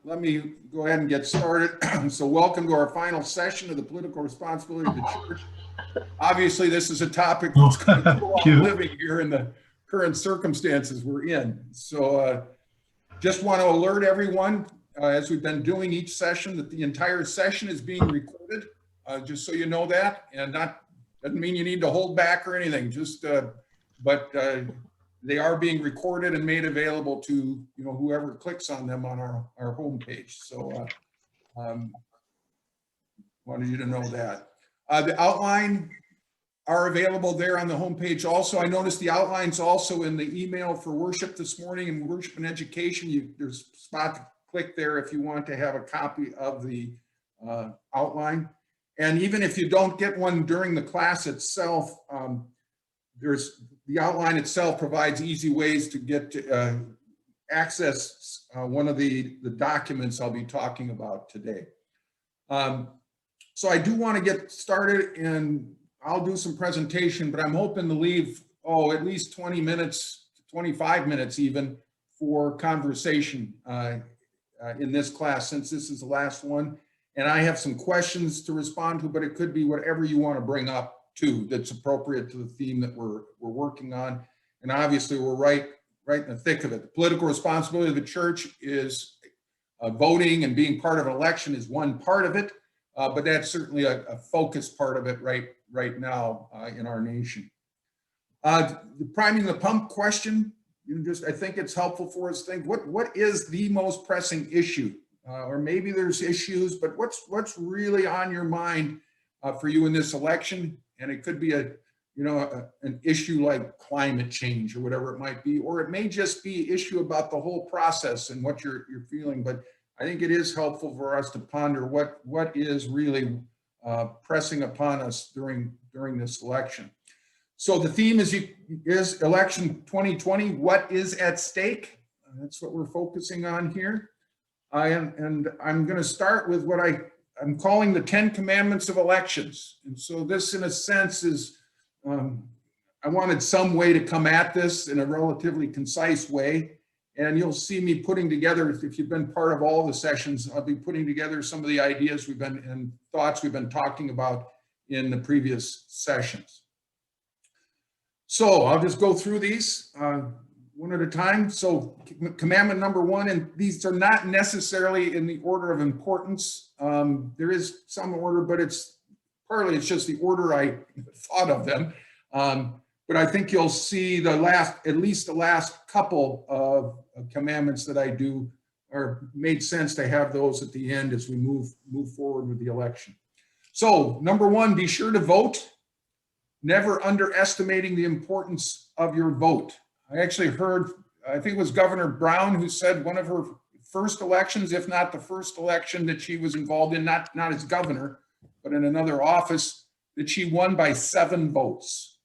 let me go ahead and get started. So welcome to our final session of the political responsibility of the church. Obviously, this is a topic that's going to go on living here in the current circumstances we're in. So just want to alert everyone, as we've been doing each session, that the entire session is being recorded, just so you know that, and doesn't mean you need to hold back or anything, just, but they are being recorded and made available to, whoever clicks on them on our homepage. So wanted you to know that. The outline are available there on the homepage. Also, I noticed the outlines also in the email for worship this morning and worship and education. There's a spot to click there if you want to have a copy of the outline. And even if you don't get one during the class itself, the outline itself provides easy ways to get to access one of the documents I'll be talking about today. So I do want to get started, and I'll do some presentation, but I'm hoping to leave, at least 20 minutes, 25 minutes even, for conversation in this class, since this is the last one. And I have some questions to respond to, but it could be whatever you want to bring up too, that's appropriate to the theme that we're working on. And obviously we're right in the thick of it. The political responsibility of the church is voting, and being part of an election is one part of it, but that's certainly a focus part of it right now in our nation. The priming the pump question, I think it's helpful for us to think, what is the most pressing issue? Or maybe there's issues, but what's really on your mind for you in this election? And it could be an issue like climate change or whatever it might be, or it may just be an issue about the whole process and what you're feeling. But I think it is helpful for us to ponder what is really pressing upon us during this election. So the theme is election 2020. What is at stake? That's what we're focusing on here. And I'm going to start with what I'm calling the 10 commandments of elections. And so this, in a sense, is, I wanted some way to come at this in a relatively concise way. And you'll see me putting together, if you've been part of all the sessions, I'll be putting together some of the ideas and thoughts we've been talking about in the previous sessions. So I'll just go through these one at a time. So commandment number 1, and these are not necessarily in the order of importance. There is some order, but it's just the order I thought of them. But I think you'll see at least the last couple of commandments that I do made sense to have those at the end as we move forward with the election. So number 1, be sure to vote. Never underestimating the importance of your vote. I actually heard, I think it was Governor Brown who said one of her first elections, if not the first election that she was involved in, not as governor, but in another office, that she won by 7 votes.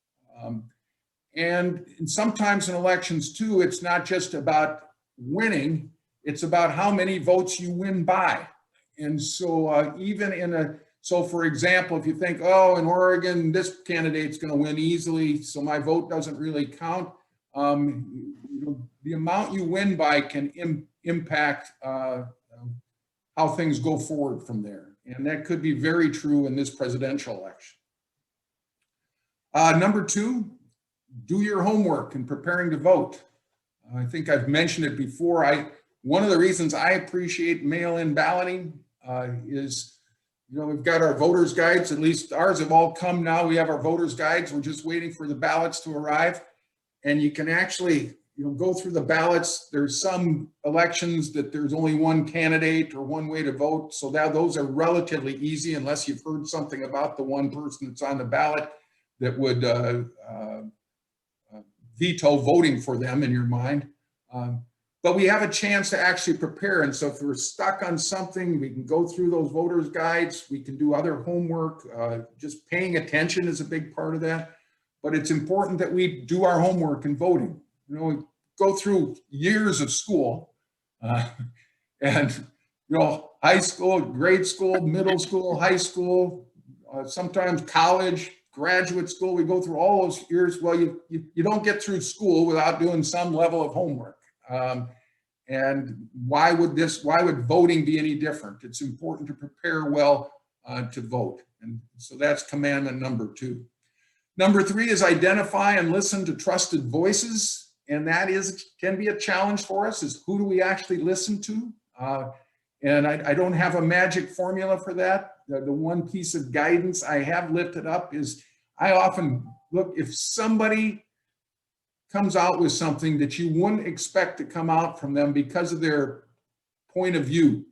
And sometimes in elections too, it's not just about winning, it's about how many votes you win by. And so so for example, if you think, in Oregon, this candidate's going to win easily, so my vote doesn't really count. The amount you win by can impact how things go forward from there. And that could be very true in this presidential election. Number 2, do your homework in preparing to vote. I think I've mentioned it before. One of the reasons I appreciate mail-in balloting is, we've got our voters' guides, at least ours have all come now. We have our voters' guides. We're just waiting for the ballots to arrive. And you can actually, go through the ballots. There's some elections that there's only one candidate or one way to vote. So those are relatively easy unless you've heard something about the one person that's on the ballot that would veto voting for them in your mind. But we have a chance to actually prepare. And so if we're stuck on something, we can go through those voters' guides. We can do other homework. Just paying attention is a big part of that. But it's important that we do our homework in voting. We go through years of school and, high school, grade school, middle school, high school, sometimes college, graduate school. We go through all those years. Well, you don't get through school without doing some level of homework. And why would voting be any different? It's important to prepare well to vote. And so that's commandment number 2. Number 3 is identify and listen to trusted voices. And that can be a challenge for us, is who do we actually listen to? And I don't have a magic formula for that. The one piece of guidance I have lifted up is I often look, if somebody comes out with something that you wouldn't expect to come out from them because of their point of view.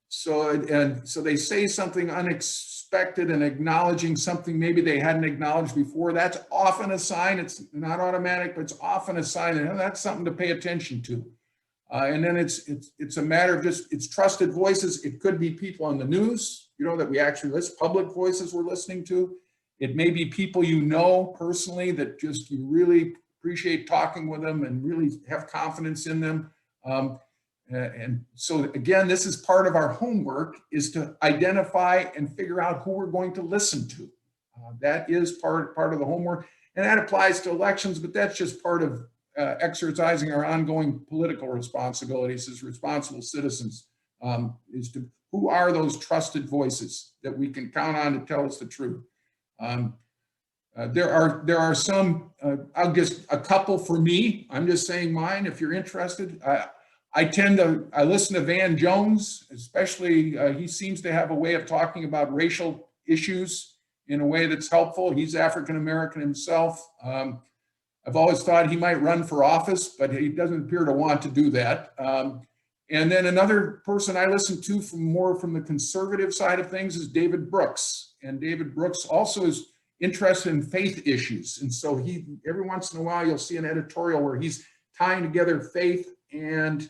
So they say something unexpected and acknowledging something maybe they hadn't acknowledged before. That's often a sign. It's not automatic, but it's often a sign, and that's something to pay attention to. And then it's a matter of it's trusted voices. It could be people on the news, that we actually list, public voices we're listening to. It may be people personally that just you really appreciate talking with them and really have confidence in them. And so again, this is part of our homework, is to identify and figure out who we're going to listen to. That is part of the homework, and that applies to elections, but that's just part of exercising our ongoing political responsibilities as responsible citizens, is to who are those trusted voices that we can count on to tell us the truth. There are some, I'll just a couple for me. I'm just saying mine. If you're interested, I listen to Van Jones, especially. He seems to have a way of talking about racial issues in a way that's helpful. He's African American himself. I've always thought he might run for office, but he doesn't appear to want to do that. And then another person I listen to from the conservative side of things is David Brooks. And David Brooks also is interested in faith issues. And so every once in a while, you'll see an editorial where he's tying together faith and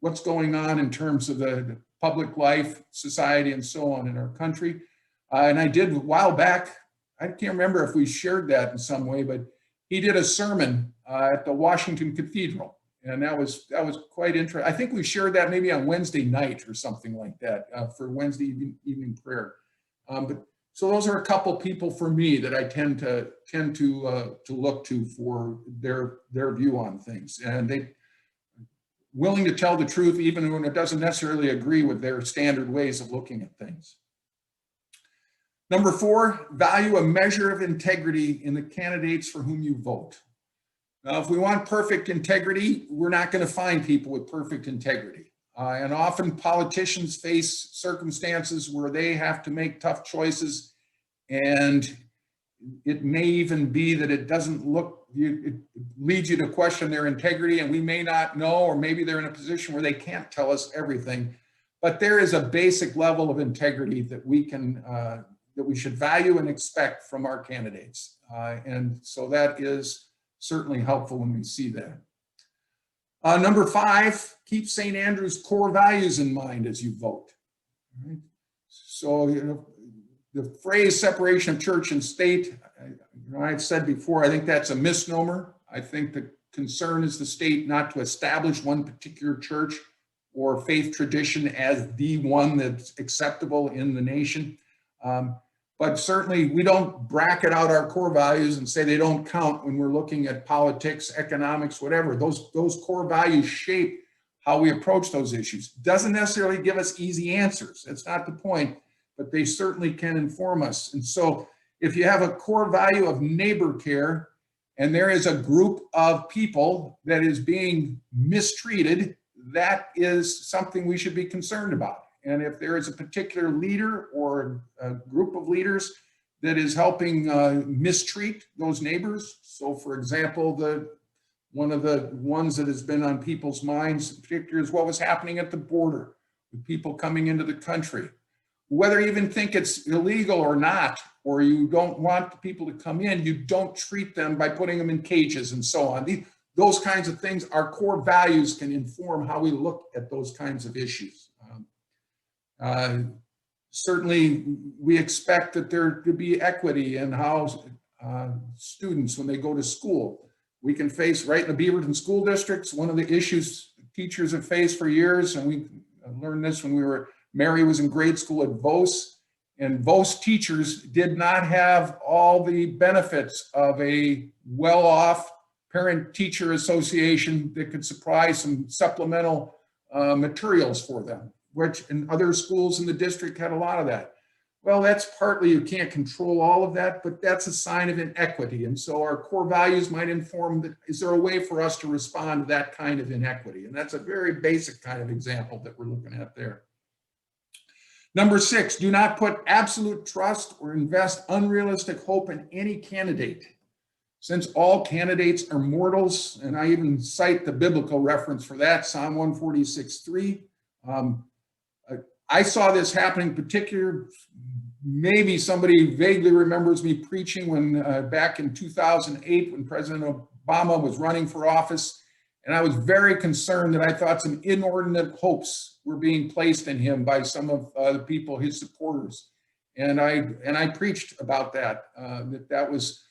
what's going on in terms of the public life, society, and so on in our country. And I did a while back, I can't remember if we shared that in some way, but he did a sermon at the Washington Cathedral. And that was quite interesting. I think we shared that maybe on Wednesday night or something like that for Wednesday evening prayer. So those are a couple people for me that I tend to look to for their view on things, and they willing to tell the truth even when it doesn't necessarily agree with their standard ways of looking at things. Number 4, value a measure of integrity in the candidates for whom you vote. Now, if we want perfect integrity, we're not going to find people with perfect integrity. And often politicians face circumstances where they have to make tough choices, and it may even be that it leads you to question their integrity, and we may not know, or maybe they're in a position where they can't tell us everything. But there is a basic level of integrity that we should value and expect from our candidates. And so that is certainly helpful when we see that. Number 5, keep St. Andrew's core values in mind as you vote. Right? So, the phrase separation of church and state, I've said before, I think that's a misnomer. I think the concern is the state not to establish one particular church or faith tradition as the one that's acceptable in the nation. But certainly we don't bracket out our core values and say they don't count when we're looking at politics, economics, whatever. Those core values shape how we approach those issues. Doesn't necessarily give us easy answers. That's not the point, but they certainly can inform us. And so if you have a core value of neighbor care, and there is a group of people that is being mistreated, that is something we should be concerned about. And if there is a particular leader or a group of leaders that is helping mistreat those neighbors, so for example, one of the ones that has been on people's minds in particular is what was happening at the border with people coming into the country. Whether you even think it's illegal or not, or you don't want people to come in, you don't treat them by putting them in cages and so on. Those kinds of things, our core values can inform how we look at those kinds of issues. Certainly, we expect that there to be equity in how students, when they go to school, we can face right in the Beaverton school districts. One of the issues teachers have faced for years, and we learned this when Mary was in grade school at Vos, and Vos teachers did not have all the benefits of a well-off parent-teacher association that could supply some supplemental materials for them, which in other schools in the district had a lot of that. Well, that's partly, you can't control all of that, but that's a sign of inequity. And so our core values might inform that, is there a way for us to respond to that kind of inequity? And that's a very basic kind of example that we're looking at there. Number 6, do not put absolute trust or invest unrealistic hope in any candidate. Since all candidates are mortals, and I even cite the biblical reference for that, Psalm 146:3. I saw this happening particular, maybe somebody vaguely remembers me preaching when back in 2008 when President Obama was running for office, and I was very concerned that I thought some inordinate hopes were being placed in him by some of the people, his supporters. And I preached about that, that was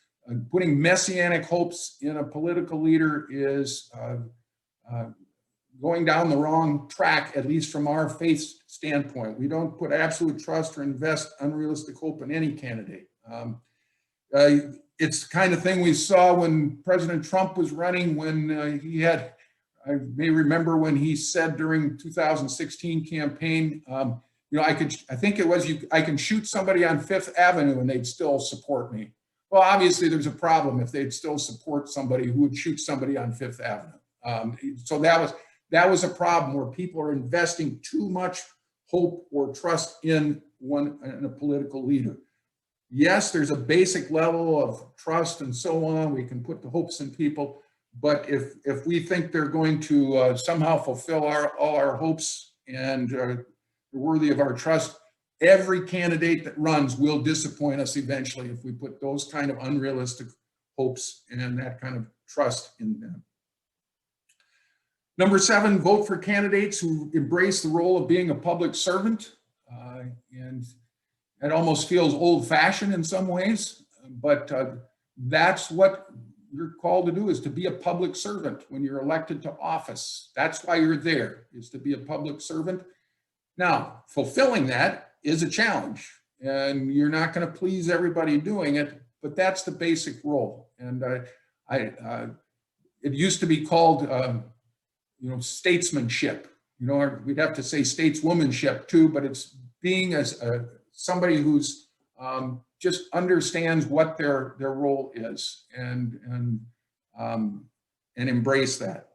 putting messianic hopes in a political leader is going down the wrong track, at least from our faith standpoint. We don't put absolute trust or invest unrealistic hope in any candidate. It's the kind of thing we saw when President Trump was running, when he had, I may remember when he said during 2016 campaign, you know, I think it was, I can shoot somebody on Fifth Avenue and they'd still support me. Well, obviously there's a problem if they'd still support somebody who would shoot somebody on Fifth Avenue. So that was a problem where people are investing too much hope or trust in a political leader. Yes, there's a basic level of trust and so on. We can put the hopes in people, but if we think they're going to somehow fulfill all our hopes and are worthy of our trust, every candidate that runs will disappoint us eventually if we put those kind of unrealistic hopes and that kind of trust in them. Number 7, vote for candidates who embrace the role of being a public servant. And it almost feels old-fashioned in some ways, but that's what you're called to do, is to be a public servant when you're elected to office. That's why you're there, is to be a public servant. Now, fulfilling that is a challenge, and you're not going to please everybody doing it, but that's the basic role. And it used to be called, you know, statesmanship. You know, we'd have to say stateswomanship too, but it's being as somebody who's just understands what their role is and embrace that.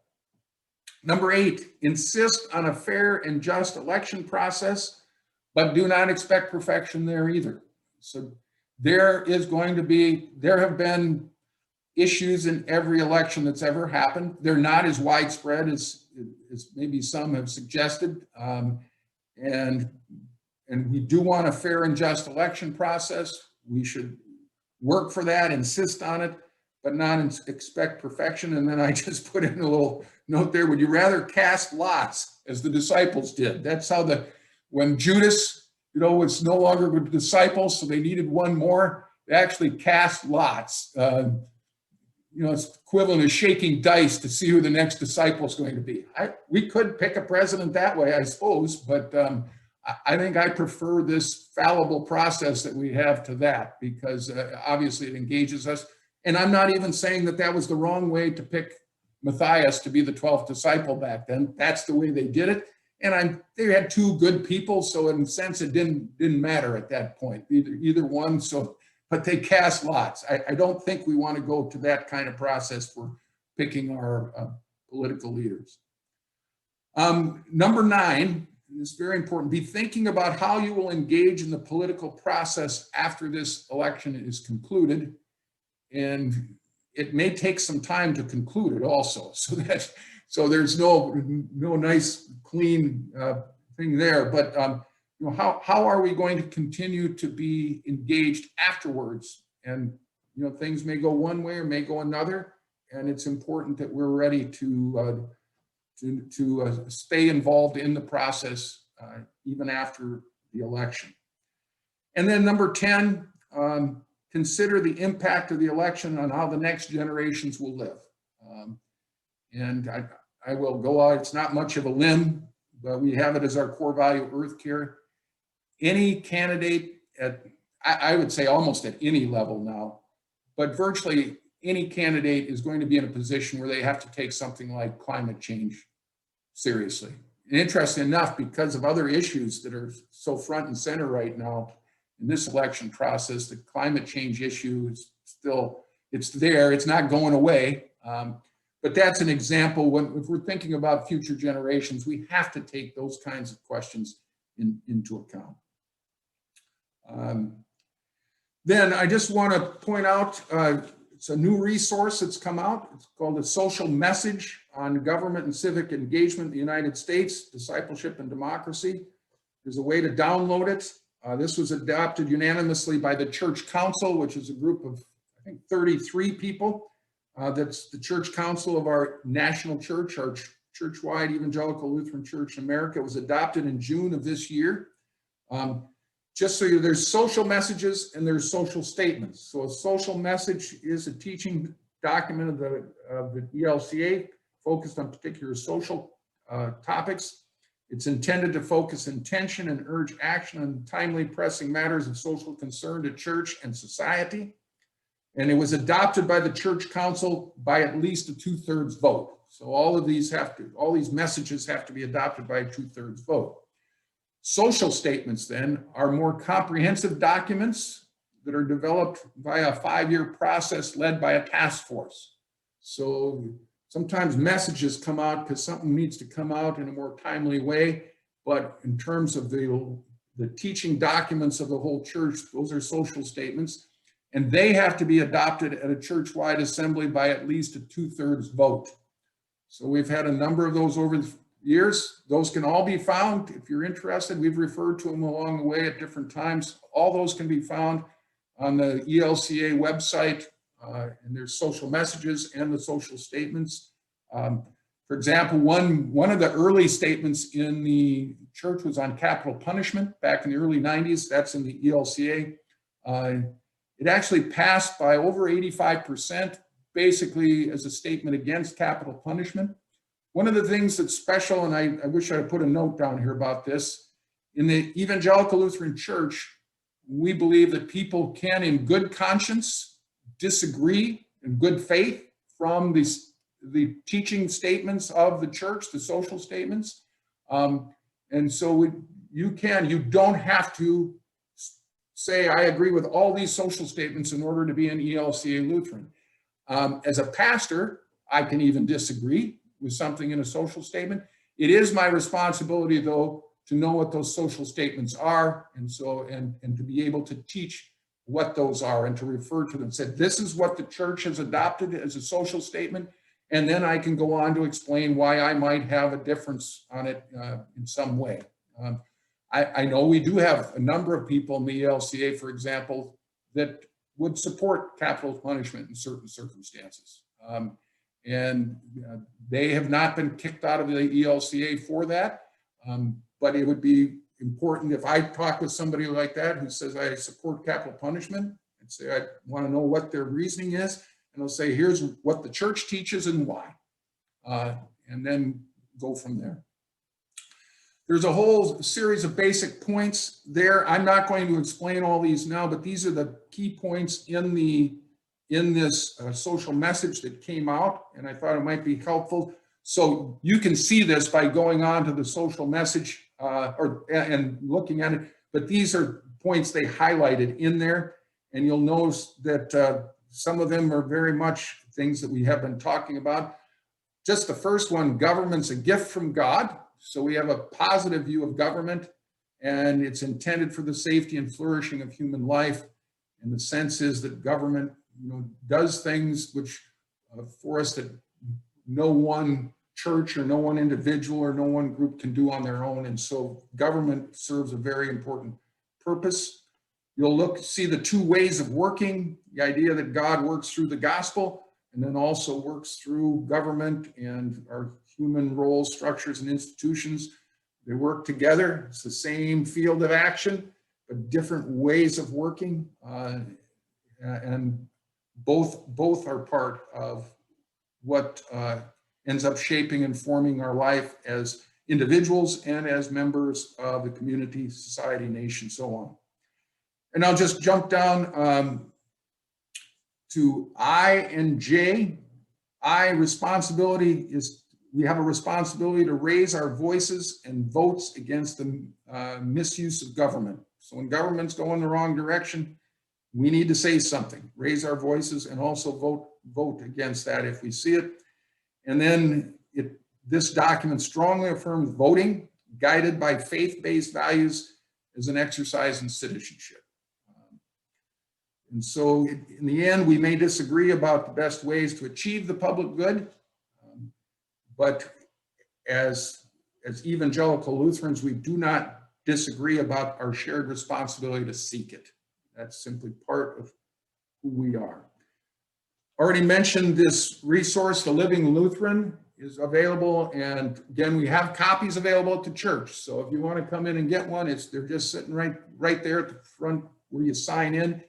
Number 8, insist on a fair and just election process, but do not expect perfection there either. So there have been issues in every election that's ever happened. They're not as widespread as maybe some have suggested. And we do want a fair and just election process. We should work for that, insist on it, but not expect perfection. And then I just put in a little note there, would you rather cast lots as the disciples did? That's how when Judas, you know, was no longer with disciples, so they needed one more, they actually cast lots. You know, it's equivalent of shaking dice to see who the next disciple is going to be. We could pick a president that way, I suppose, but I think I prefer this fallible process that we have to that, because obviously it engages us. And I'm not even saying that was the wrong way to pick Matthias to be the 12th disciple back then. That's the way they did it. And they had 2 good people, so in a sense it didn't matter at that point, either one. So, but they cast lots. I don't think we want to go to that kind of process for picking our political leaders. Number 9, it's very important, be thinking about how you will engage in the political process after this election is concluded. And it may take some time to conclude it also. So there's no nice, clean thing there. But you know, how are we going to continue to be engaged afterwards? And you know, things may go one way or may go another, and it's important that we're ready to stay involved in the process even after the election. And then number 10, consider the impact of the election on how the next generations will live. And I will go out, it's not much of a limb, but we have it as our core value, earth care. Any candidate I would say almost at any level now, but virtually any candidate is going to be in a position where they have to take something like climate change seriously. And interesting enough, because of other issues that are so front and center right now in this election process, the climate change issue is still, it's there, it's not going away. But that's an example when, if we're thinking about future generations, we have to take those kinds of questions into account. Then I just want to point out, it's a new resource that's come out. It's called A Social Message on Government and Civic Engagement in the United States, Discipleship and Democracy. There's a way to download it. This was adopted unanimously by the Church Council, which is a group of, I think, 33 people. That's the Church Council of our national church, our church-wide Evangelical Lutheran Church in America. It was adopted in June of this year. Just so there's social messages and there's social statements. So a social message is a teaching document of the ELCA focused on particular social topics. It's intended to focus intention and urge action on timely pressing matters of social concern to church and society. And it was adopted by the Church Council by at least a 2/3 vote. So all these messages have to be adopted by a 2/3 vote. Social statements then are more comprehensive documents that are developed via a 5-year process led by a task force. So sometimes messages come out because something needs to come out in a more timely way, but in terms of the teaching documents of the whole church, those are social statements, and they have to be adopted at a church-wide assembly by at least a 2/3 vote. So we've had a number of those over the years. Those can all be found if you're interested. We've referred to them along the way at different times. All those can be found on the ELCA website, and there's social messages and the social statements. For example, one of the early statements in the church was on capital punishment back in the early 90s. That's in the ELCA. It actually passed by over 85%, basically as a statement against capital punishment. One of the things that's special, and I wish I had put a note down here about this, in the Evangelical Lutheran Church, we believe that people can, in good conscience, disagree in good faith from the teaching statements of the church, the social statements. And so you don't have to say, I agree with all these social statements in order to be an ELCA Lutheran. As a pastor, I can even disagree with something in a social statement. It is my responsibility, though, to know what those social statements are, and to be able to teach what those are and to refer to them. Say, this is what the church has adopted as a social statement, and then I can go on to explain why I might have a difference on it in some way. I know we do have a number of people in the ELCA, for example, that would support capital punishment in certain circumstances. And they have not been kicked out of the ELCA for that. But it would be important if I talk with somebody like that who says, I support capital punishment, and say, I want to know what their reasoning is. And I'll say, here's what the church teaches and why. And then go from there. There's a whole series of basic points there. I'm not going to explain all these now, but these are the key points in this social message that came out, and I thought it might be helpful. So you can see this by going on to the social message and looking at it, but these are points they highlighted in there, and you'll notice that some of them are very much things that we have been talking about. Just the first one, government's a gift from God. So we have a positive view of government, and it's intended for the safety and flourishing of human life. And the sense is that government, does things which for us that no one church or no one individual or no one group can do on their own. And so government serves a very important purpose. You'll see the two ways of working, the idea that God works through the gospel and then also works through government and our human roles, structures, and institutions. They work together. It's the same field of action, but different ways of working. And both are part of what ends up shaping and forming our life as individuals and as members of the community, society, nation, so on. And I'll just jump down to I and J. I, responsibility is, we have a responsibility to raise our voices and votes against the misuse of government. So when government's going the wrong direction, we need to say something, raise our voices, and also vote against that if we see it. And then this document strongly affirms voting, guided by faith-based values, as an exercise in citizenship. And so in the end, we may disagree about the best ways to achieve the public good, but as evangelical Lutherans, we do not disagree about our shared responsibility to seek it. That's simply part of who we are. Already mentioned this resource, The Living Lutheran, is available. And again, we have copies available at the church. So if you want to come in and get one, they're just sitting right there at the front where you sign in.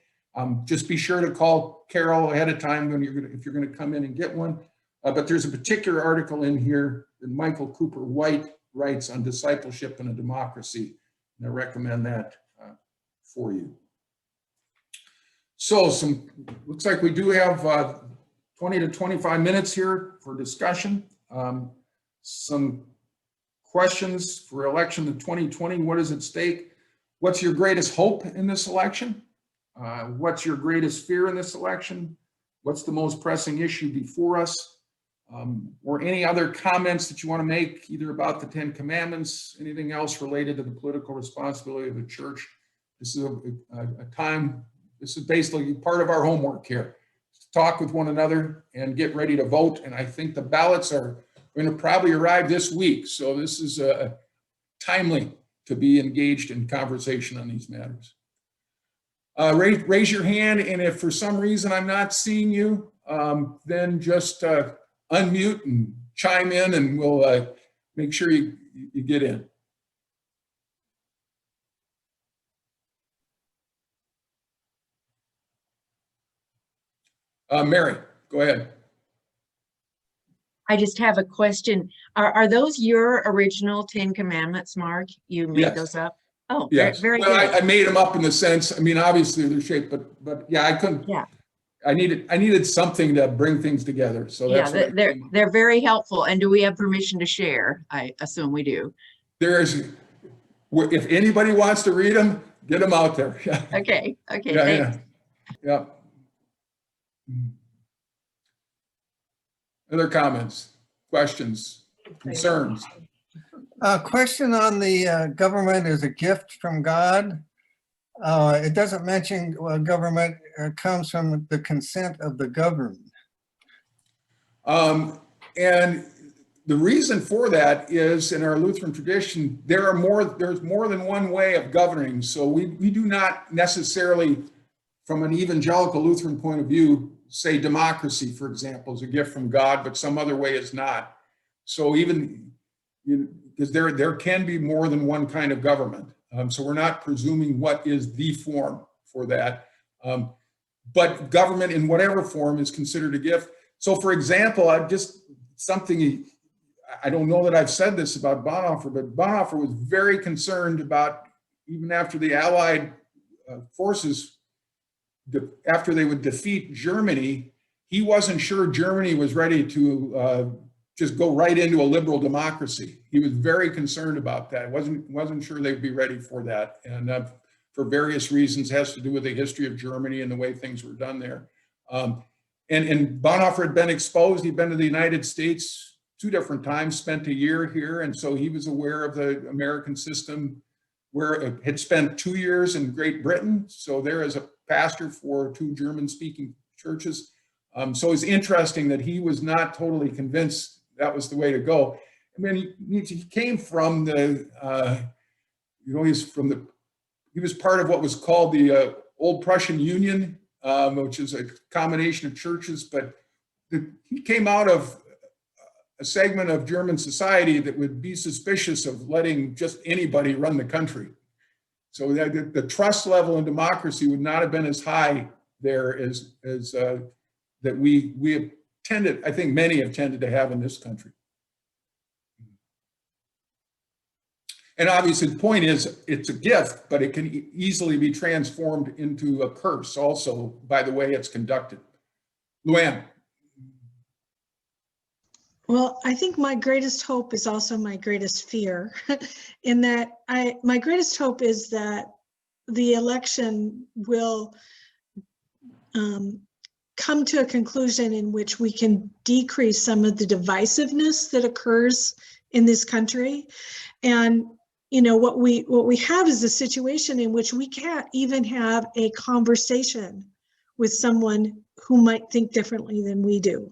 Just be sure to call Carol ahead of time if you're going to come in and get one. But there's a particular article in here that Michael Cooper White writes on discipleship in a democracy, and I recommend that for you. So looks like we do have 20 to 25 minutes here for discussion. Some questions for election in 2020. What is at stake? What's your greatest hope in this election? What's your greatest fear in this election? What's the most pressing issue before us? Or any other comments that you want to make, either about the 10 Commandments, anything else related to the political responsibility of the church. This is a time, this is basically part of our homework here. To talk with one another and get ready to vote. And I think the ballots are going to probably arrive this week. So this is timely to be engaged in conversation on these matters. Raise your hand, and if for some reason I'm not seeing you, then just unmute and chime in, and we'll make sure you get in. Mary, go ahead. I just have a question. Are those your original 10 Commandments, Mark? You made Yes. those up? Oh, Yes. very Well, good. I made them up in the sense, I mean, obviously they're shaped, but yeah, I couldn't. Yeah. I needed something to bring things together. So that's Yeah, they're very helpful. And do we have permission to share? I assume we do. If anybody wants to read them, get them out there. Okay. Yeah, Thanks. yeah. Other comments, questions, concerns? Question on the government is a gift from God. It doesn't mention government comes from the consent of the governed. And the reason for that is, in our Lutheran tradition, there's more than one way of governing. So we do not necessarily, from an evangelical Lutheran point of view, say democracy, for example, is a gift from God, but some other way is not. So even, because there can be more than one kind of government. So we're not presuming what is the form for that. But government in whatever form is considered a gift. So for example, I don't know that I've said this about Bonhoeffer, but Bonhoeffer was very concerned about, even after the Allied forces, after they would defeat Germany, he wasn't sure Germany was ready to just go right into a liberal democracy. He was very concerned about that. Wasn't sure they'd be ready for that. And for various reasons, has to do with the history of Germany and the way things were done there. And Bonhoeffer had been exposed. He'd been to the United States 2 different times, spent a year here. And so he was aware of the American system, where it had spent 2 years in Great Britain. So there as a pastor for 2 German-speaking churches. So it's interesting that he was not totally convinced that was the way to go. I mean, he came from he was part of what was called the Old Prussian Union, which is a combination of churches, but he came out of a segment of German society that would be suspicious of letting just anybody run the country. So the trust level in democracy would not have been as high there as that we have tended, I think many have tended to have in this country. And obviously the point is, it's a gift, but it can easily be transformed into a curse also by the way it's conducted. Luann? Well, I think my greatest hope is also my greatest fear in that my greatest hope is that the election will come to a conclusion in which we can decrease some of the divisiveness that occurs in this country. And you know, what we have is a situation in which we can't even have a conversation with someone who might think differently than we do.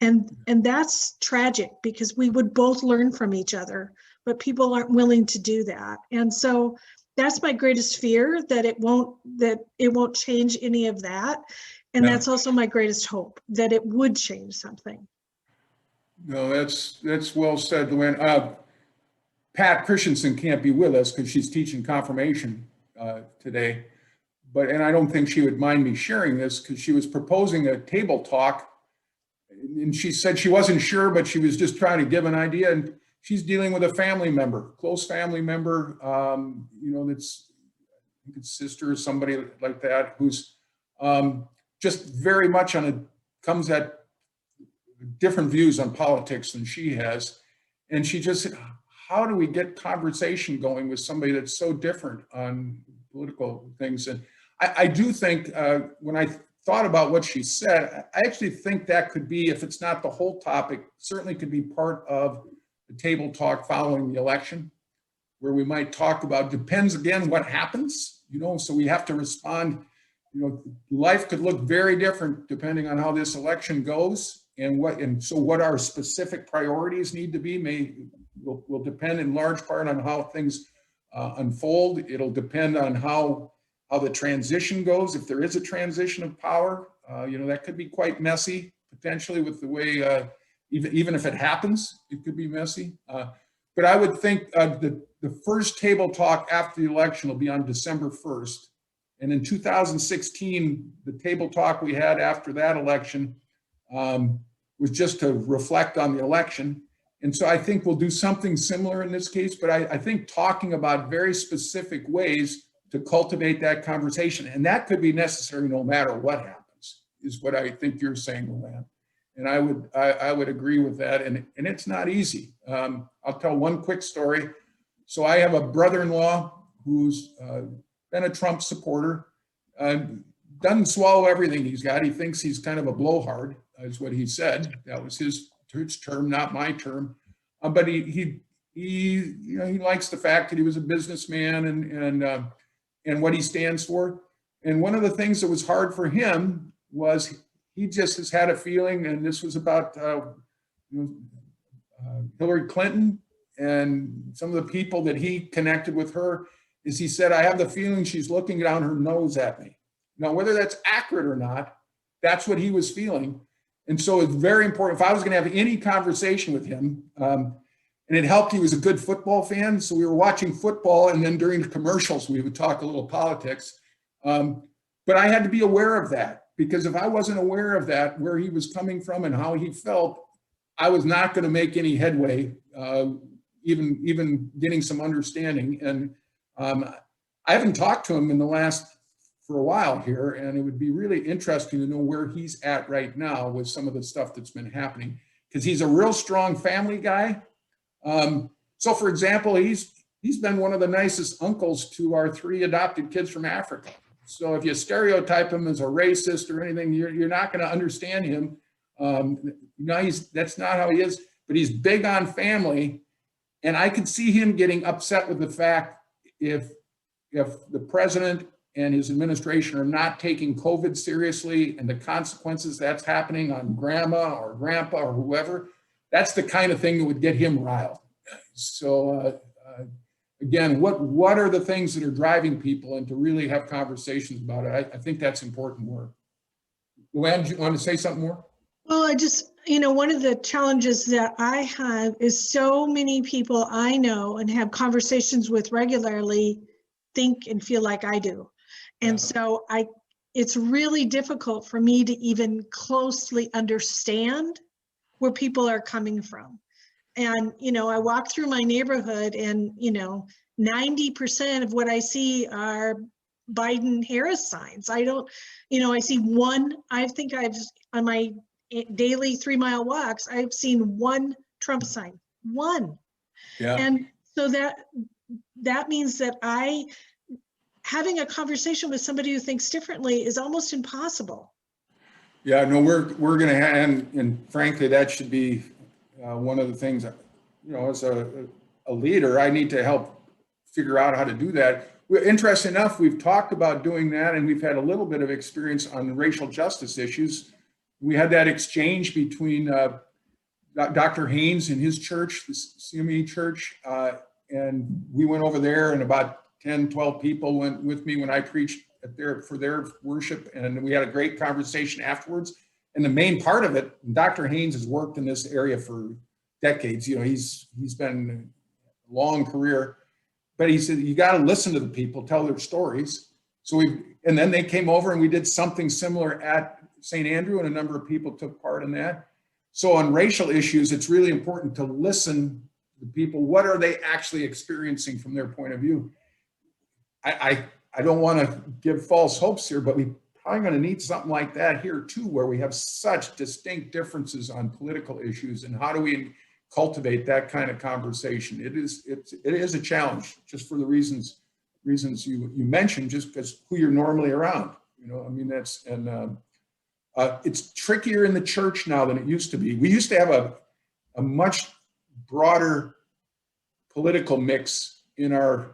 And that's tragic because we would both learn from each other, but people aren't willing to do that. And so that's my greatest fear, that it won't change any of that. And Yeah. that's also my greatest hope, that it would change something. No, that's well said, Luann. Pat Christensen can't be with us because she's teaching confirmation today. And I don't think she would mind me sharing this because she was proposing a table talk. And she said she wasn't sure, but she was just trying to give an idea. And she's dealing with a family member, close family member, you know, that's I think it's sister or somebody like that, who's just very much comes at different views on politics than she has. And she just said, how do we get conversation going with somebody that's so different on political things? And I do think when I thought about what she said, I actually think that could be, if it's not the whole topic, certainly could be part of the table talk following the election, where we might talk about, depends again what happens, you know, so we have to respond. You know, life could look very different depending on how this election goes, and so what our specific priorities need to be will depend in large part on how things unfold. It'll depend on how the transition goes. If there is a transition of power, you know, that could be quite messy potentially with the way, even if it happens, it could be messy. But I would think the first table talk after the election will be on December 1st. And in 2016, the table talk we had after that election was just to reflect on the election. And so I think we'll do something similar in this case, but I think talking about very specific ways to cultivate that conversation, and that could be necessary no matter what happens, is what I think you're saying, Luann. And I would agree with that, and it's not easy. I'll tell one quick story. So I have a brother-in-law who's been a Trump supporter, doesn't swallow everything he's got. He thinks he's kind of a blowhard, is what he said. That was his term, not my term. But he you know, he likes the fact that he was a businessman and what he stands for. And one of the things that was hard for him was he just has had a feeling, and this was about Hillary Clinton and some of the people that he connected with her, is he said, I have the feeling she's looking down her nose at me. Now, whether that's accurate or not, that's what he was feeling. And so it's very important. If I was going to have any conversation with him, and it helped, he was a good football fan. So we were watching football, and then during the commercials, we would talk a little politics. But I had to be aware of that, because if I wasn't aware of that, where he was coming from and how he felt, I was not going to make any headway, even getting some understanding. And I haven't talked to him for a while here, and it would be really interesting to know where he's at right now with some of the stuff that's been happening, because he's a real strong family guy. So for example, he's been one of the nicest uncles to our 3 adopted kids from Africa. So if you stereotype him as a racist or anything, you're not going to understand him. That's not how he is, but he's big on family. And I could see him getting upset with the fact if the president and his administration are not taking COVID seriously, and the consequences that's happening on grandma or grandpa or whoever, that's the kind of thing that would get him riled. So again, what are the things that are driving people, and to really have conversations about it? I think that's important work. Luann, do you want to say something more? Well, I just, one of the challenges that I have is so many people I know and have conversations with regularly think and feel like I do. And so it's really difficult for me to even closely understand where people are coming from. And, I walk through my neighborhood and, 90% of what I see are Biden Harris signs. I don't, I see one, I think on my daily 3-mile walks, I've seen one Trump sign, one. Yeah. And so that means that having a conversation with somebody who thinks differently is almost impossible. Yeah, no, we're going to have, and frankly, that should be one of the things, as a leader, I need to help figure out how to do that. Interesting enough, we've talked about doing that, and we've had a little bit of experience on racial justice issues. We had that exchange between Dr. Haynes and his church, the CME church, and we went over there, and about 10, 12 people went with me when I preached for their worship, and we had a great conversation afterwards. And the main part of it, Dr. Haynes has worked in this area for decades. He's been a long career, but he said, you got to listen to the people, tell their stories. And then they came over and we did something similar at St. Andrew, and a number of people took part in that. So on racial issues, it's really important to listen to people. What are they actually experiencing from their point of view? I don't want to give false hopes here, but we're probably going to need something like that here too, where we have such distinct differences on political issues, and how do we cultivate that kind of conversation? It is a challenge, just for the reasons you mentioned, just because who you're normally around. It's trickier in the church now than it used to be. We used to have a much broader political mix in our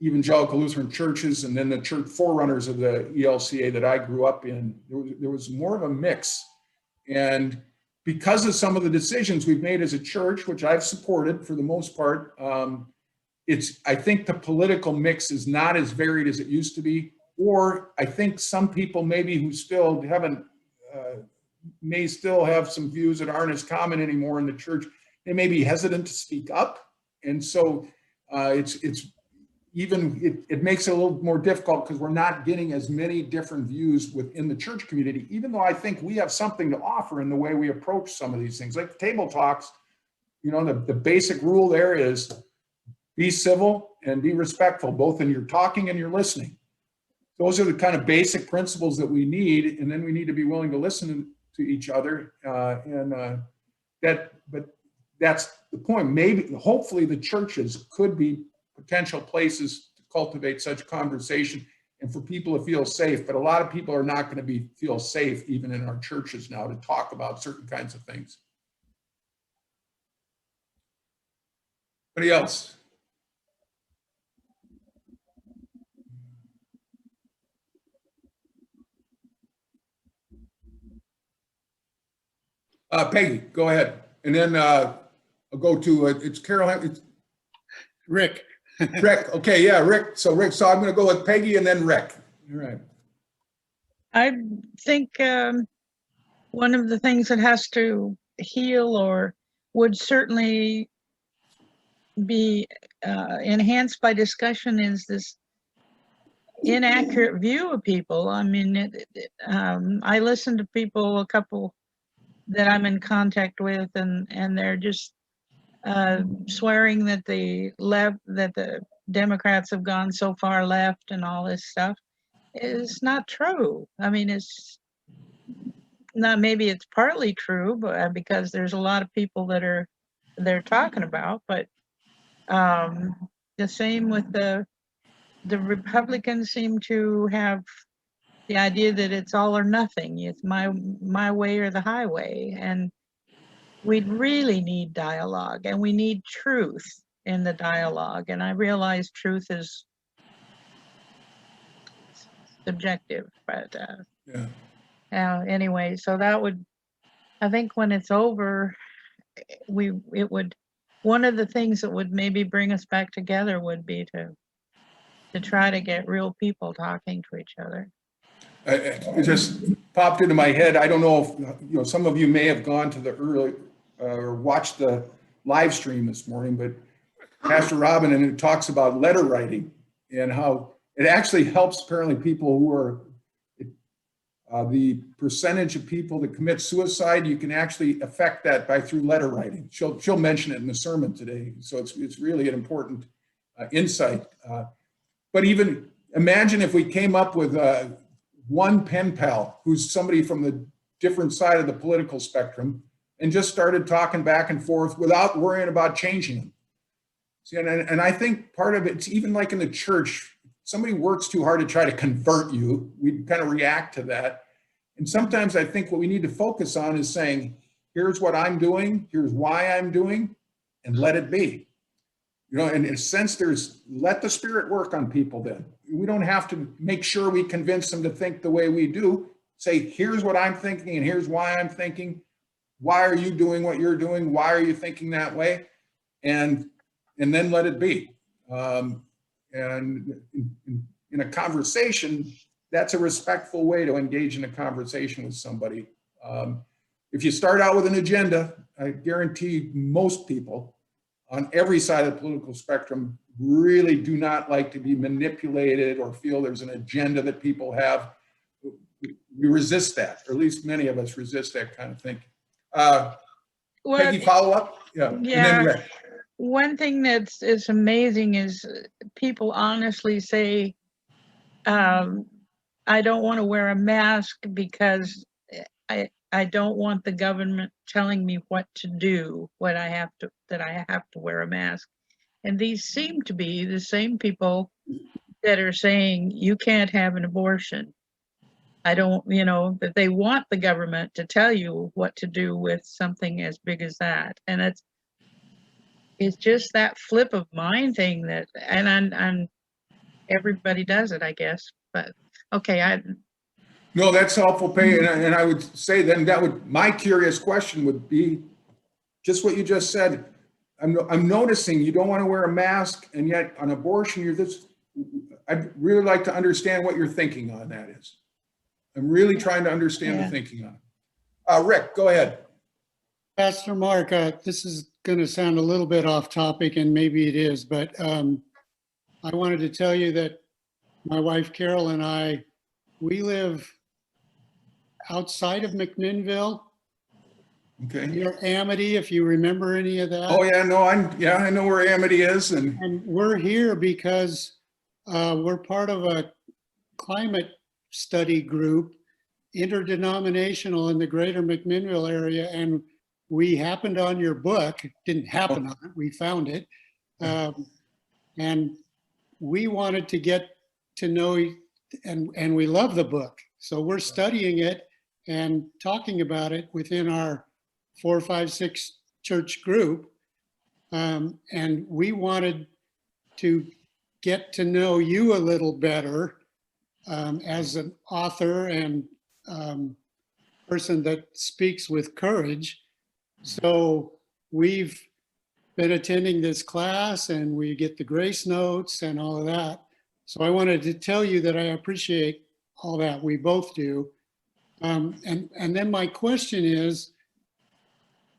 evangelical Lutheran churches, and then the church forerunners of the ELCA that I grew up in. There was more of a mix. And because of some of the decisions we've made as a church, which I've supported for the most part, I think the political mix is not as varied as it used to be. Or I think some people maybe who still may still have some views that aren't as common anymore in the church, they may be hesitant to speak up. And so it makes it a little more difficult, because we're not getting as many different views within the church community, even though I think we have something to offer in the way we approach some of these things. Like table talks, the basic rule there is be civil and be respectful, both in your talking and your listening. Those are the kind of basic principles that we need, and then we need to be willing to listen to each other. But that's the point. Maybe, hopefully, the churches could be potential places to cultivate such conversation and for people to feel safe. But a lot of people are not going to feel safe even in our churches now to talk about certain kinds of things. Anybody else? Peggy, go ahead. And then I'll go to, it's Caroline, it's Rick. Rick. Okay, yeah, Rick. So I'm going to go with Peggy and then Rick. All right. I think one of the things that has to heal or would certainly be enhanced by discussion is this inaccurate view of people. I mean, I listen to people, a couple that I'm in contact with, and they're just swearing that the Democrats have gone so far left and all this stuff. It's not true. I mean, it's not, maybe it's partly true, but because there's a lot of people that they're talking about, but the same with the Republicans seem to have the idea that it's all or nothing. It's my way or the highway, and we really need dialogue, and we need truth in the dialogue. And I realize truth is subjective, but anyway, so that would, I think when it's over, one of the things that would maybe bring us back together would be to try to get real people talking to each other. It just popped into my head. I don't know if some of you may have gone to the early or watched the live stream this morning, but Pastor Robin, and it talks about letter writing and how it actually helps apparently people who are the percentage of people that commit suicide. You can actually affect that through letter writing. She'll mention it in the sermon today. So it's really an important insight. But even imagine if we came up with one pen pal who's somebody from the different side of the political spectrum and just started talking back and forth without worrying about changing them. See, and I think part of it's even like in the church, somebody works too hard to try to convert you. We kind of react to that. And sometimes I think what we need to focus on is saying, here's what I'm doing, here's why I'm doing, and let it be. You know, and in a sense, let the Spirit work on people then. We don't have to make sure we convince them to think the way we do. Say, here's what I'm thinking and here's why I'm thinking. Why are you doing what you're doing? Why are you thinking that way? And then let it be. And in a conversation, that's a respectful way to engage in a conversation with somebody. If you start out with an agenda, I guarantee most people on every side of the political spectrum really do not like to be manipulated or feel there's an agenda that people have. We resist that, or at least many of us resist that kind of thinking. Peggy, follow up? Yeah. And then Rick. One thing is amazing is people honestly say, I don't want to wear a mask because I don't want the government telling me what to do, that I have to wear a mask. And these seem to be the same people that are saying you can't have an abortion. I don't, that they want the government to tell you what to do with something as big as that. And it's just that flip of mind thing that, and everybody does it, I guess. But okay, No, that's helpful, Peggy. And I would say then my curious question would be just what you just said. I'm noticing you don't want to wear a mask, and yet on abortion, I'd really like to understand what your thinking on that is. I'm really trying to understand the thinking on it. Rick, go ahead. Pastor Mark, this is going to sound a little bit off topic, and maybe it is, but I wanted to tell you that my wife Carol and I, we live outside of McMinnville. Okay. Near Amity, if you remember any of that. Oh yeah, no, I know where Amity is, and we're here because we're part of a climate study group, interdenominational in the greater McMinnville area, and we happened on your book. It didn't happen on it, we found it. And we wanted to get to know, and we love the book. So we're studying it and talking about it within our 4, 5, 6 church group. And we wanted to get to know you a little better as an author and person that speaks with courage. So we've been attending this class and we get the grace notes and all of that. So I wanted to tell you that I appreciate all that. We both do. And then my question is,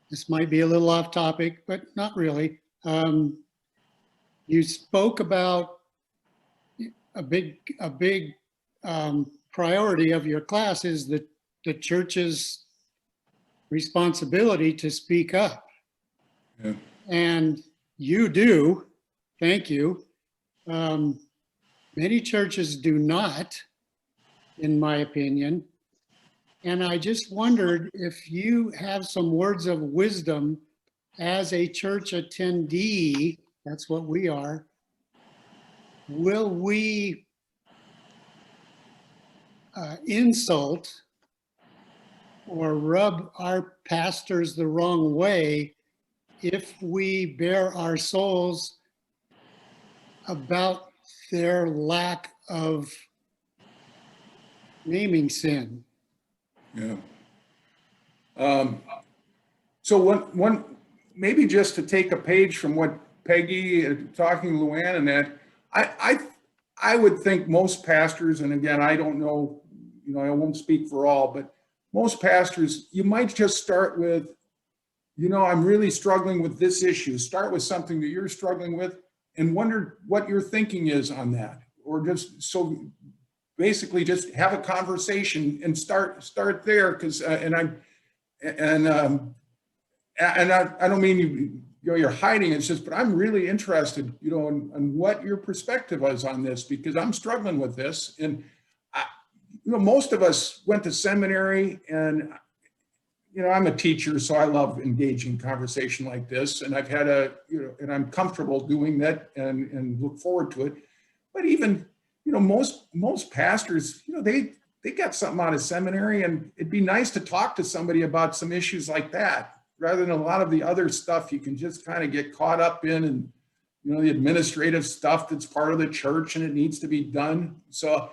this might be a little off topic, but not really. You spoke about a big priority of your class is the church's responsibility to speak up. Yeah. And you do, thank you. Many churches do not, in my opinion. And I just wondered if you have some words of wisdom as a church attendee, that's what we are. Will we insult or rub our pastors the wrong way if we bare our souls about their lack of naming sin? Yeah. So one maybe just to take a page from what Peggy talking to Luann and that, I would think most pastors, and again, I don't know, I won't speak for all, but most pastors, you might just start with, I'm really struggling with this issue. Start with something that you're struggling with and wonder what your thinking is on that. Or just so basically just have a conversation and start there, because I don't mean you're hiding. It's just, but I'm really interested, in what your perspective is on this, because I'm struggling with this. And most of us went to seminary, and I'm a teacher, so I love engaging conversation like this, and I've had and I'm comfortable doing that and look forward to it. But even, most pastors, they got something out of seminary, and it'd be nice to talk to somebody about some issues like that, rather than a lot of the other stuff you can just kind of get caught up in, and, the administrative stuff that's part of the church and it needs to be done. So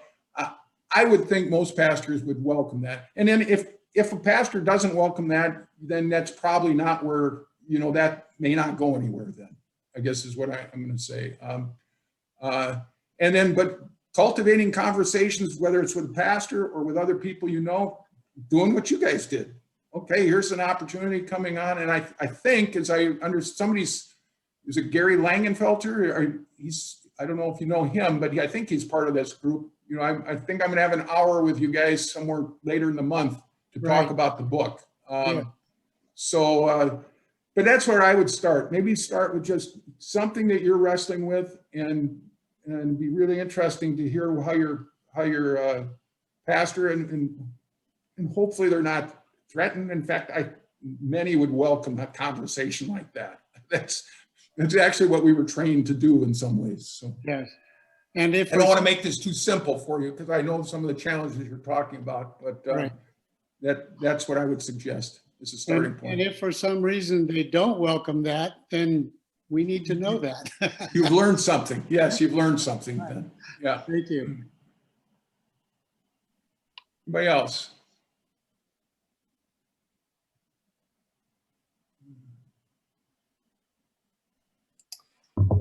I would think most pastors would welcome that. And then if a pastor doesn't welcome that, then that's probably not where, that may not go anywhere then, I guess is what I'm going to say. But cultivating conversations, whether it's with a pastor or with other people, doing what you guys did. Okay, here's an opportunity coming on. And I think, as I understand, is it Gary Langenfelter? I don't know if you know him, but I think he's part of this group. I think I'm going to have an hour with you guys somewhere later in the month to talk about the book. But that's where I would start. Maybe start with just something that you're wrestling with, and be really interesting to hear how your pastor and hopefully they're not threatened. In fact, many would welcome a conversation like that. That's actually what we were trained to do in some ways. So Yes. And if I don't want to make this too simple for you, because I know some of the challenges you're talking about, but Right. that's what I would suggest as a starting And point. if for some reason they don't welcome that, then we need to know that. You've learned something. Yes, you've learned something then. Yeah. Thank you. Anybody else?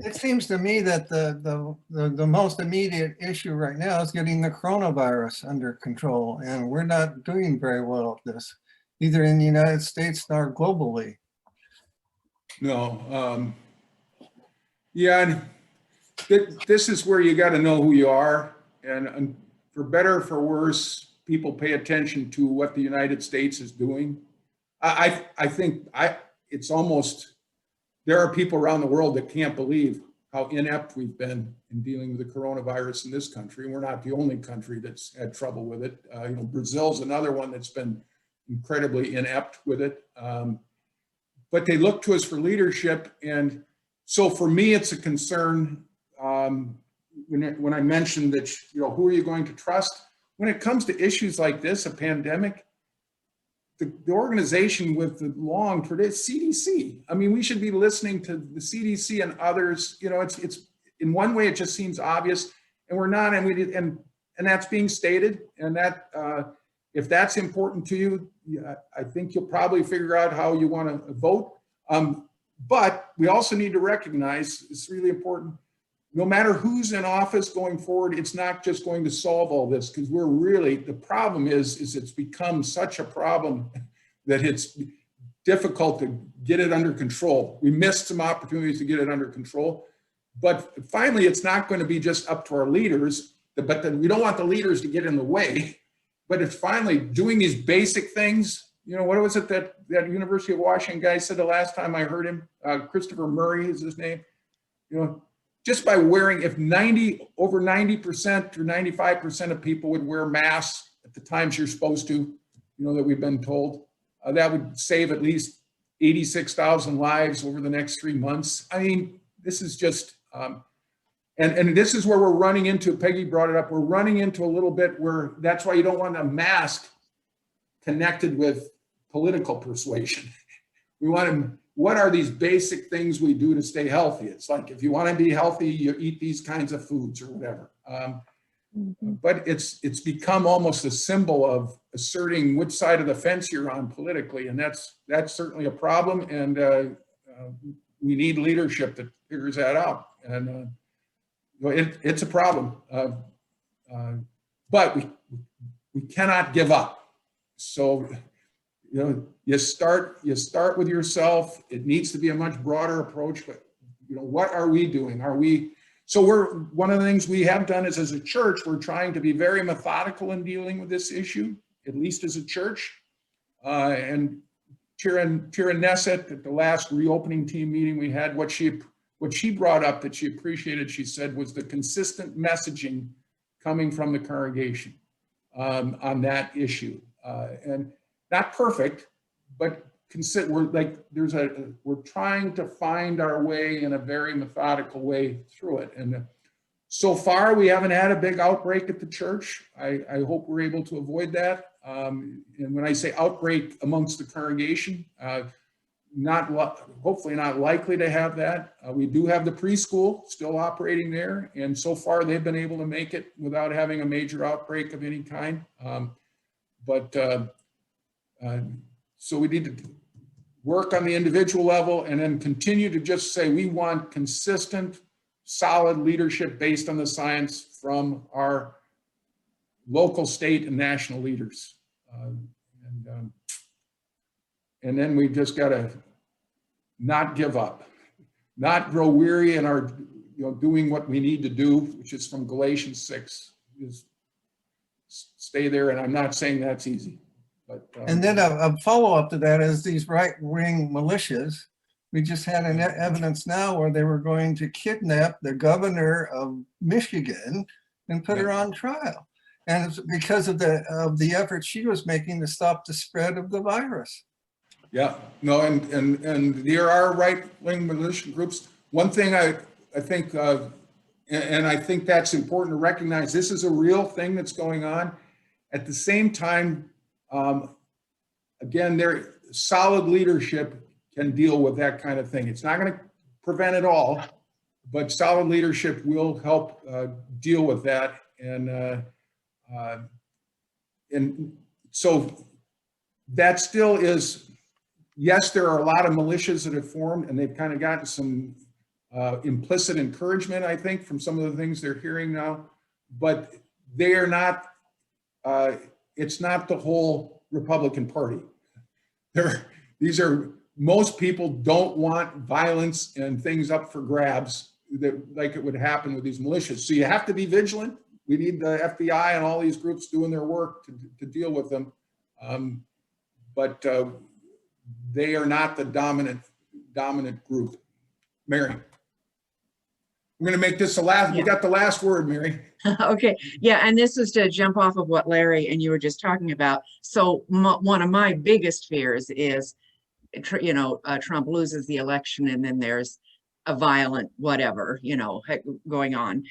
It seems to me that the most immediate issue right now is getting the coronavirus under control, and we're not doing very well at this, either in the United States nor globally. No. Yeah, and this is where you got to know who you are, and for better or for worse, people pay attention to what the United States is doing. I think it's almost, there are people around the world that can't believe how inept we've been in dealing with the coronavirus in this country. We're not the only country that's had trouble with it. Brazil's another one that's been incredibly inept with it. But they look to us for leadership. And so for me, it's a concern when I mentioned that, who are you going to trust? When it comes to issues like this, a pandemic, the organization with the long tradition, CDC. I mean, we should be listening to the CDC and others. It's in one way, it just seems obvious, and we're not. And that's being stated. And that if that's important to you, I think you'll probably figure out how you want to vote. But we also need to recognize, it's really important, no matter who's in office going forward, it's not just going to solve all this, because the problem is it's become such a problem that it's difficult to get it under control. We missed some opportunities to get it under control, but finally it's not going to be just up to our leaders, but then we don't want the leaders to get in the way, but it's finally doing these basic things. What was it that University of Washington guy said the last time I heard him? Christopher Murray is his name. Just by wearing, if over 90% or 95% of people would wear masks at the times you're supposed to, that we've been told, that would save at least 86,000 lives over the next 3 months. I mean, this is just, and this is where we're running into, Peggy brought it up, we're running into a little bit where that's why you don't want a mask connected with political persuasion. We want to, what are these basic things we do to stay healthy? It's like, if you want to be healthy, you eat these kinds of foods or whatever. But it's become almost a symbol of asserting which side of the fence you're on politically. And that's certainly a problem. And we need leadership that figures that out. And it's a problem. But we cannot give up. So, you start with yourself. It needs to be a much broader approach, but what are we doing? One of the things we have done is, as a church, we're trying to be very methodical in dealing with this issue, at least as a church, and Tira Nessett at the last reopening team meeting we had, what she brought up that she appreciated, she said, was the consistent messaging coming from the congregation on that issue. And not perfect, but we're trying to find our way in a very methodical way through it. And so far, we haven't had a big outbreak at the church. I hope we're able to avoid that. And when I say outbreak amongst the congregation, hopefully not likely to have that. We do have the preschool still operating there, and so far they've been able to make it without having a major outbreak of any kind. So we need to work on the individual level and then continue to just say we want consistent, solid leadership based on the science from our local, state, and national leaders. And then we just got to not give up, not grow weary in our, doing what we need to do, which is from Galatians 6, is stay there. And I'm not saying that's easy, but. And then a follow-up to that is these right-wing militias. We just had an evidence now where they were going to kidnap the governor of Michigan and put her on trial. And it's because of the effort she was making to stop the spread of the virus. Yeah, no, and there are right-wing militia groups. One thing I think, and I think that's important to recognize, this is a real thing that's going on. At the same time, again, their solid leadership can deal with that kind of thing. It's not going to prevent it all, but solid leadership will help deal with that. And so that still is, yes, there are a lot of militias that have formed, and they've kind of gotten some implicit encouragement, I think, from some of the things they're hearing now, but they are not, it's not the whole Republican Party. Most people don't want violence and things up for grabs like it would happen with these militias. So you have to be vigilant. We need the FBI and all these groups doing their work to deal with them. But they are not the dominant group. Mary. We're going to make this the last, you got the last word, Mary. Okay, yeah, and this is to jump off of what Larry and you were just talking about. So one of my biggest fears is, Trump loses the election and then there's a violent whatever, going on.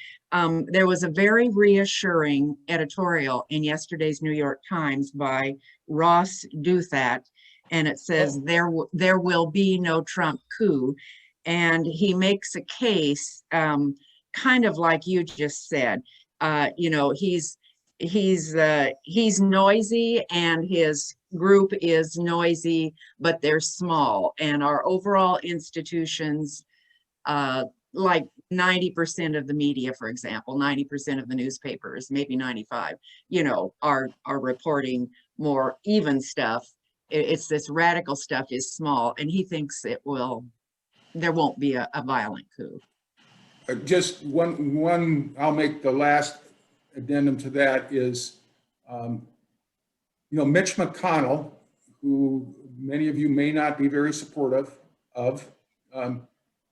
There was a very reassuring editorial in yesterday's New York Times by Ross Douthat, and it says there will be no Trump coup. And he makes a case, kind of like you just said. He's noisy and his group is noisy, but they're small. And our overall institutions, like 90% of the media, for example, 90% of the newspapers, maybe 95, are reporting more even stuff. It's this radical stuff is small, and he thinks there won't be a violent coup. Just one, I'll make the last addendum to that is, Mitch McConnell, who many of you may not be very supportive of,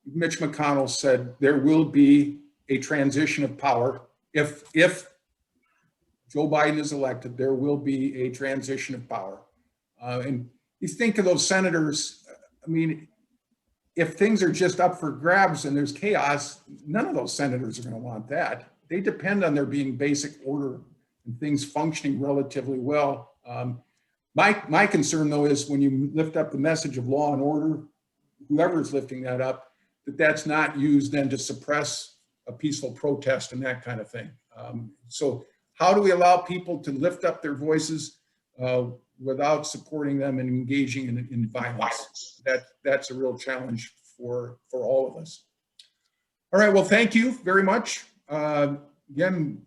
Mitch McConnell said there will be a transition of power. If Joe Biden is elected, there will be a transition of power. And you think of those senators, if things are just up for grabs and there's chaos, none of those senators are going to want that. They depend on there being basic order and things functioning relatively well. My concern, though, is when you lift up the message of law and order, whoever's lifting that up, that's not used then to suppress a peaceful protest and that kind of thing. So how do we allow people to lift up their voices without supporting them and engaging in violence? That's a real challenge for all of us. All right, well, thank you very much. Again,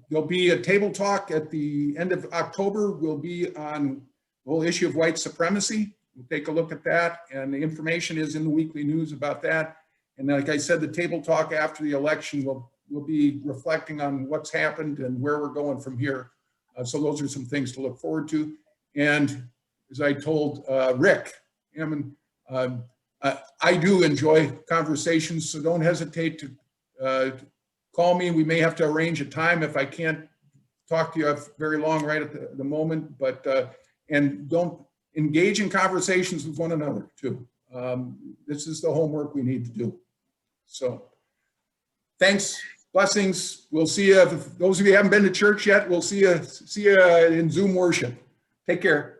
there'll be a table talk at the end of October. We'll be on the whole issue of white supremacy. We'll take a look at that, and the information is in the weekly news about that. And like I said, the table talk after the election will be reflecting on what's happened and where we're going from here. So those are some things to look forward to. And as I told Rick, Hammond. I do enjoy conversations, so don't hesitate to call me. We may have to arrange a time if I can't talk to you very long right at the moment, but, and don't engage in conversations with one another too. This is the homework we need to do. So thanks, blessings. We'll see you. Those of you who haven't been to church yet, we'll see you in Zoom worship. Take care.